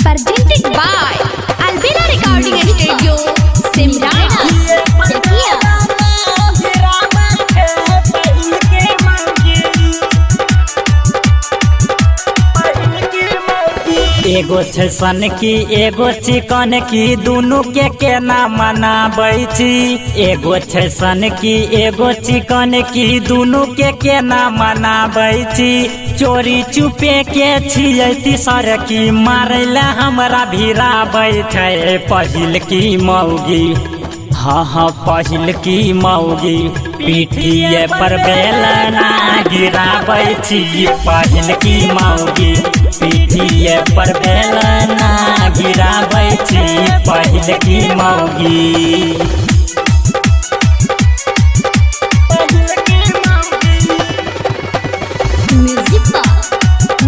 presented by Albina Recording Studio, Simran, Zakia. एगो छै सन की एगो चिकन की दुनू के केना मनाबै छी। एगो छै सन की एगो चिकन की दुनू के केना मनाबै छी। चोरी चुपे के छियै तीसर की मारै ला हमरा भिराबै छै। पहिल की मौगी हाँ पहिल की मौगी पीठिए पर बेलना गिराबै छी। पहिल की मौगी पीठिए पर बेलना गिराबै छी। पहिल की मौगी Music box,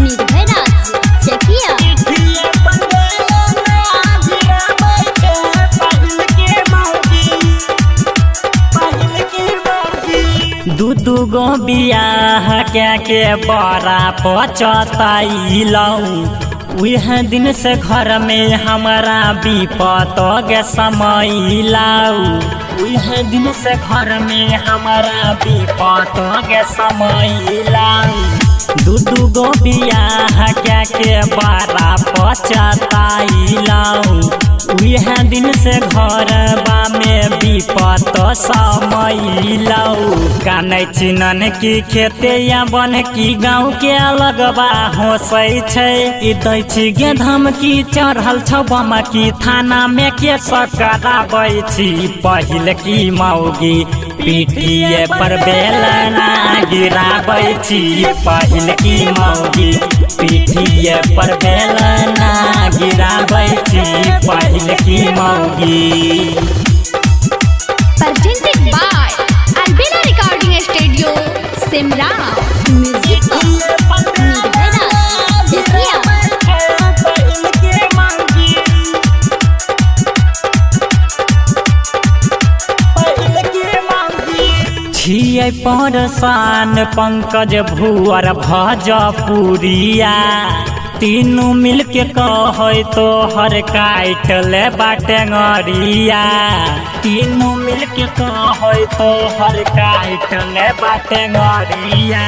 Nirbhay Raj, Zakia. दू गो बियाह के बड़ा पचतैलौ। उह दिन से घर में हमारा विपत गे समैलौ। उह दिन से घर में हमारा विपत गे समैलौ। दू गो बियाह के बड़ा पचतैलौ। उह दिन से घरबा में विपत समैलौ। कानै चिनन की खेते या बन की गाँव के अलगबा होसै छै। ई दै छी गे धमकी चढ़ल छौ बम की थाना में केस कराबै छी। पहिल की मौगी पीठिए पर बेलना गिराबै छी। पहिल की मौगी पीठिए पर बेलना गिराबै छी। पहिल की मौगी Presented by Albina Recording Studio, Simran. Music box, Nirbhay Raj, Zakia. छियै परेशान पंकज भुअर भजपुरिया। तीनू मिल के कहे तो हर काट ले बाटेंगरिया। तीनू मिल के कहे तो हर काट ले बाटेंगरिया।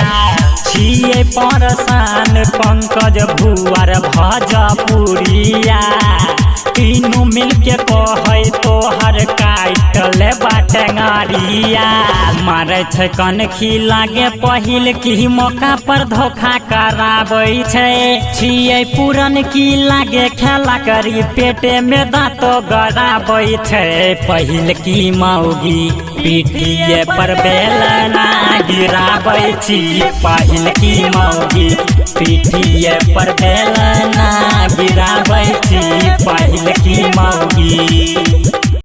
छियै परेशान पंकज भुअर भजपुरिया। तीनू मिल के कहे तो हर काट ले बाटेंगरिया। मारे छै कनखी लागे पहिल की मौका पर धोखा कराबै छै। छियै पुरन की लागे खेला करी पेटे में दाँतो गड़ाबै छै। पहिल की मौगी पीठिए पर बेलना गिराबै छी। पहिल की मौगी पीठिए पर बेलना